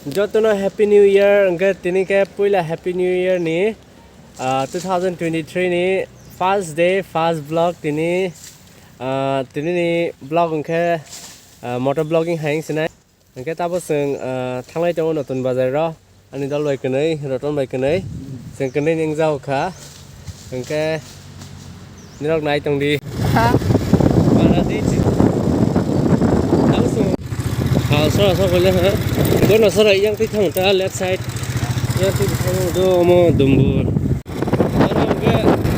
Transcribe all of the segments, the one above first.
Jotono Happy New Year angka tini ke pula Happy New Year ni 2023 ni first day first vlog tini ni vlog angka motor vlogging hang sini angka tapo seng thanglai tawo notun bazar ro ani dal bai kenai roton bai kenai seng kenai ning jau kha angka nirok nai tong di mana di tapo seng so boleh ha Dono sara yang ti thang ta left side yang ti thang do mo dumbur ara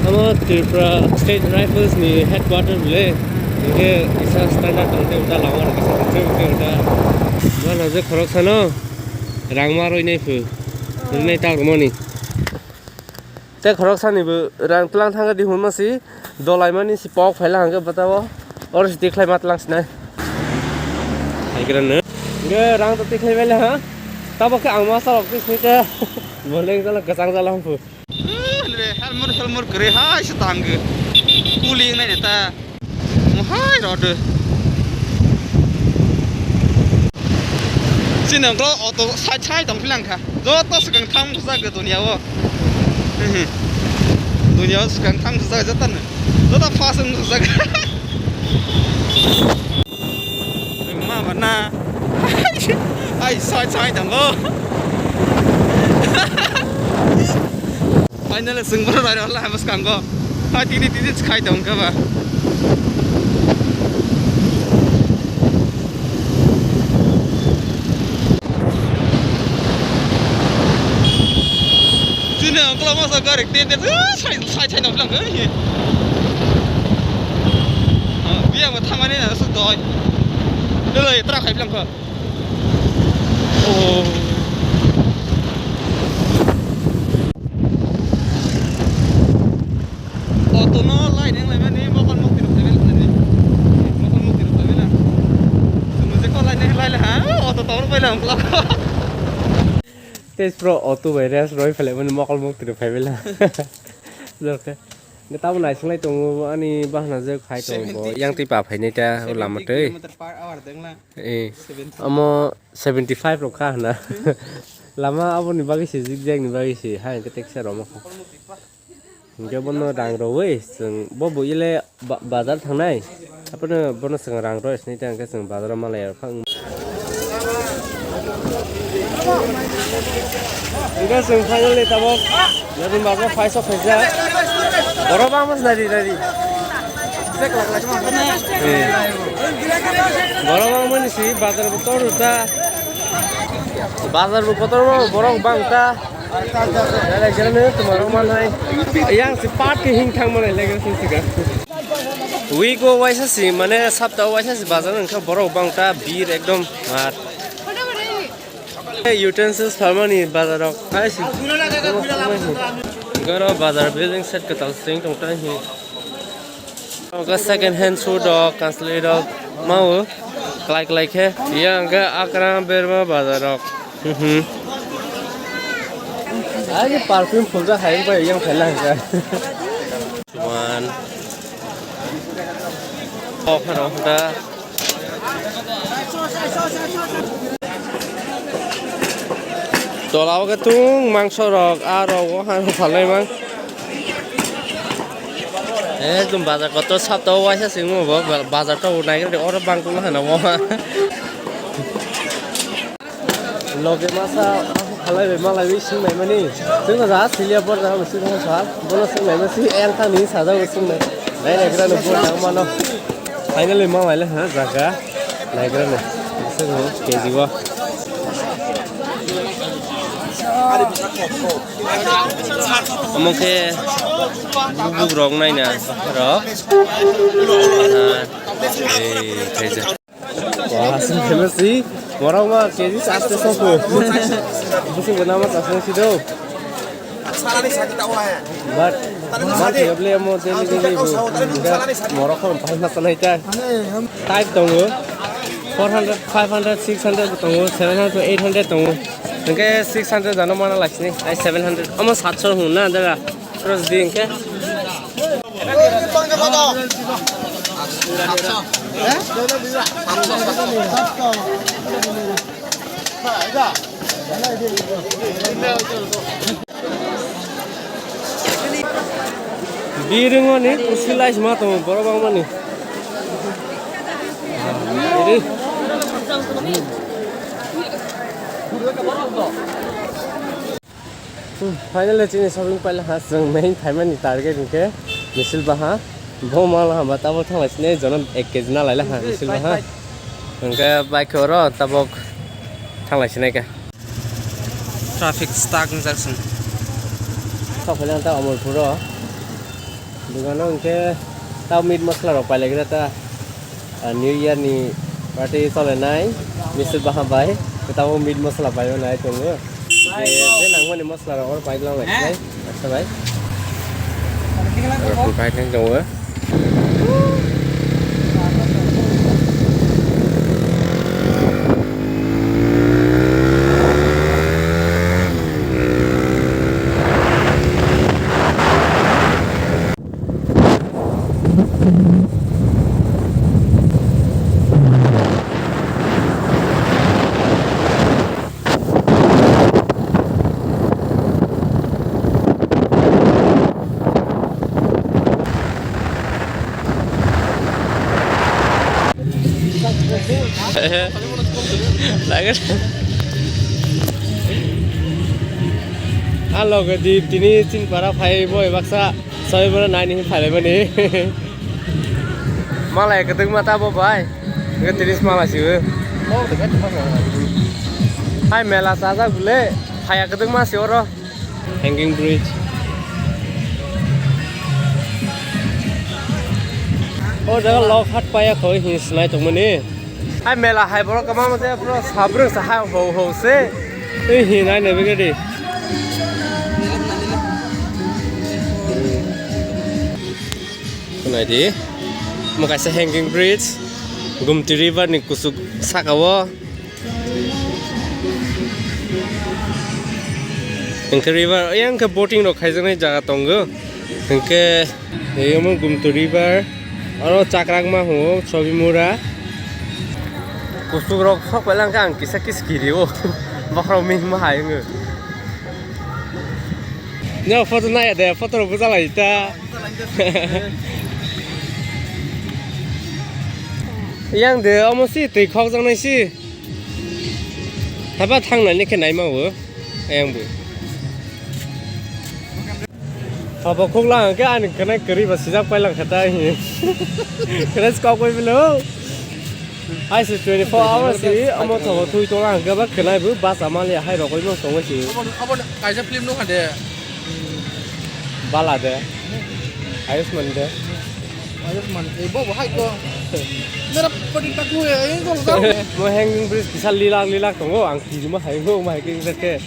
amo Tripura State Rifles ni headquarter bule ke isa standard tang te uta lawan ke sa te uta mana je khorok sano rangma roi nei fu nei ta mo ni te khorok sani bu rang tlang thang di hun ma si dolai mani si pok phaila hang ke batawo or si diklai mat lang snai ai gran Ge rang tadi kali bela ha, tapi ke angma salok tu sini ke, boleh kalau kacang salam pu. Helmur kere hai setang ke, kuling ni neta, mahai roda. Sini kalau auto sai tang bilang kah, jodoh sekarang thang besar ke dunia wo, dunia sekarang thang besar jatan, jodoh fashion besar. Mak mana? Ai sai tang go. Finally sungguh rai Allah habis kang go. Ha tini khai tang ka ba. Sini kalau masa garek te sai tang bilang ke. Biar ma thang ani na su doi. Doi tra khai bilang ka. Oh. Auto no lain yang lain ni makan muk tirup level ni. Makan muk tirup level lah. Semua kau lain yang lain lah. Auto tahu apa lah angkla. Tes pro auto virus roi phale man makan muk tirup level lah. Oke. Nggak tahu nai sungai tunggu ani bah nazar khai tunggu yang tipe apa ini dah lama tu. Amo 75 rokah na. Lama apa ni bagi si zigzag ni bagi si hai ke texture amo. Nggak bono rang roi seng bobo ile bazar thang nai. Apa ni bono seng rang roi ni tang ke seng bazar malay phang. Nggak seng finally tabok. Lalu bazar faisal faisal. Orang bangus dari. Orang bangus sih bazar betul uta. Bazar betul orang bangta. Ada jalan tu orang mana? Yang si part ke hingkang mana lagi sih kan? We go wise sih mana sabtu wise sih bazar engkau orang bangta bir ekdom mat. Utensils farmer ni bazar ok. Ay sih. Garo bazar building set ke tal sing tong tan hi. Oga second hand shoe dog translate dog mau like hai. Yang ke akram berma bazar ok. Aje perfume phul da hai bai yang phelang ka. Cuman offer da Tolao ke tung mangso rok aro ko han phalai mang tum bazar ko to sap to wa sa singo bo bazar to nai ke or bang tu na bo loge masa phalai be malai wi sing mai mani sing ra silia por da sing ha sa bono sing mai ma si ang thang ni sa da sing mai nai nai gra no por da ma no finally ma mai le ha jaga nai gra ne sing ho ke ji wa Mungkin bubuk rong nai na, rok. Wah, sih sih. Orang mah keji satu sopo. Mesti bernama tasung sih do. But mati beli amo deli bu. Morok kan paling nak naik kan. Type dong 400 500 600 दङ 700 800 दङ ओंके 600 जानो माना लाखिनि आइ 700 अमा 700 हुना दागा cross दि ओंके बिरङो नि उसिलाइस मा दङ बरबां मानि फाइनल चाहिँ सपिङ पहिला जों मेन थाइमानि टार्गेट इनके मिसिल बाहा भमाल हामा ताबो थांलासिने जन 1 केजि ना लाइला हा मिसिल बाहा ओंके बाइक र ताबक थांलासिने के ट्राफिक स्टाक जाक्सन सफैला ता अमरपुर दुगानो ओंके ताव मिट मसला र पाइलेग्रा ता न्यू इयर नि पार्टी चलेनाय मिसिल बाहा बाय ताव मिट मसला पायो नाय तंगो जे नांगमनि मसला र और पाइलां लाइसिने अच्छा भाई और पाइ थें दङो Lager. Halo ke di sini cin para phai boy baksa soi bara nai ni phai bani. Malai ketung mata bo bai. Ke tiris mala siu. Hai mela saja gule. Phai ketung ma siu ro. Hanging bridge. Oh dah log hat paya khoi his nai tung mani. Hai mela hai bro kama mate bro sabrung sa hai ho se ei hi nai ne bege di kunai di mokai se hanging bridge Gumti river ni kusuk sakawo engke river yang ke boating ro khai janai jaga tongo engke eyamo Gumti river aro chakrang ma ho Sobimura kusuk rok sok pelang kang kisah kis kiri oh bakal ming mahai nge nyaw foto na ya deh foto ro buza la ita yang de amo si tei khok jang nai si haba thang na ni ke nai ma wo yang bu haba khok la ke an kana kari ba si jak pelang khata hi kana skop koi belo I said 24 hours sih, amo tahu tuh itu orang gak kenal bu, bahasa Malaysia hai rokok itu songwe sih. Apa kaisa film nu ada? Bala ada, Ayusman ada. Ayusman, bawa hai ko. Nara padi tak gue, ini kau tahu? Mau hanging bridge bisa lilak tunggu, angki cuma hai go, mau hanging bridge.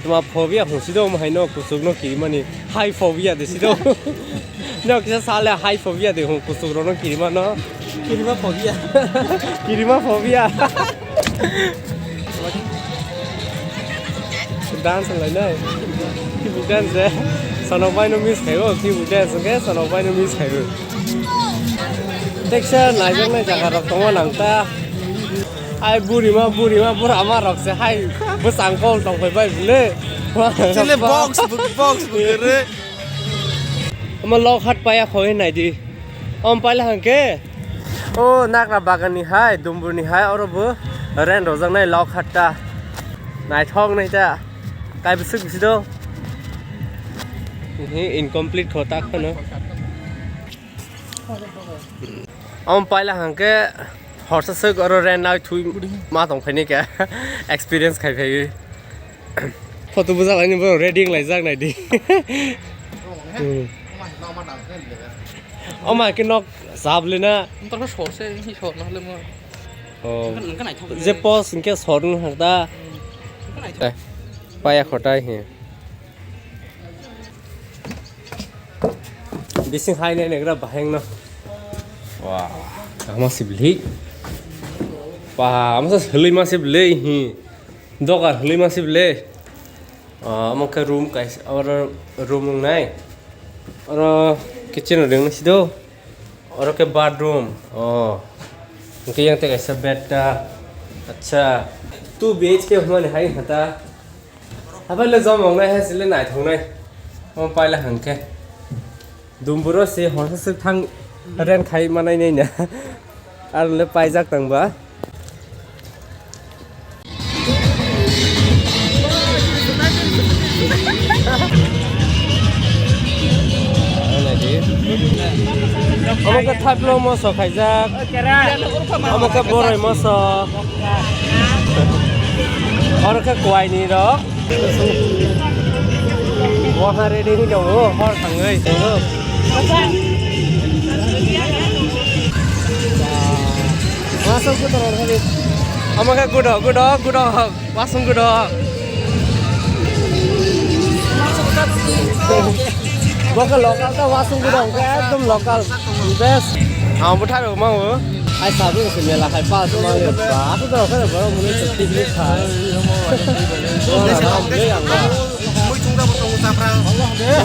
Cuma phobia hongsido mau hai no kusuk no kiri mani, high phobia deh sido. No kisah salah high phobia deh hong kusuk no kiri mana. Kirima phobia. Kirima phobia. Dance lại đây. Khi mình dance, sao nó bay nó miss hay không? Khi mình dance cái sao nó bay nó miss hay không? Texture này giống này chẳng hạn trong cái nàng ta. Ai buri ma bura ama rok se hai. Bữa sáng con trong phải bay lên. Chile box begere. Mà log hat paya khoi này đi. Om pala hang ke. Oh nakra bagan ni hai dumbur ni hai oro bu ren rozang nai log hatta nai thong nai ta kai bisuk bisido hi incomplete khota khano om paila hangke horsa suk oro ren nai thui ma tong phani ka experience khai phai photo buza lai ni bo reading lai jak nai di ông mà cái nó sạp lên á, tao có sốt xe, hi sốt nó lên mà. Cái này thông. Zepo sinh cái sốt nó hàng ta. Đây, bay khỏi đây nhỉ. Đi sinh hai này này cái là baheng nó. Wow, kamu masih beli. Pah, masa heli masih beli hi. Dokar heli masih beli. Among ke room guys, our room nai. Or kitchen ring nasi do. Or ke bathroom. Oh. Mungkin yang teh guys bed ta. अच्छा 2 BHK हमारे high हता अब ले जाम होंगे है सिले नाइ थोंनाइ हम पाइला हंके दुमबुरो से हरसे से थां रेन खाइ मानाय नै ना आर ले पाइजाक तंबा Amaka thaplo moso khaijak amaka borai moso orka kwai ni ro waha ready ni dong hor thangai masuk ke teror hari amaka gudo wasung gudo Bakal lokal ta wasung gudong ke एकदम lokal best buthai ro mau ai sabu ke mela khai pa tu mang le ba tu to khai ba mu le ti ni khai le yang ba mới chúng ta một tông ta prang Allah de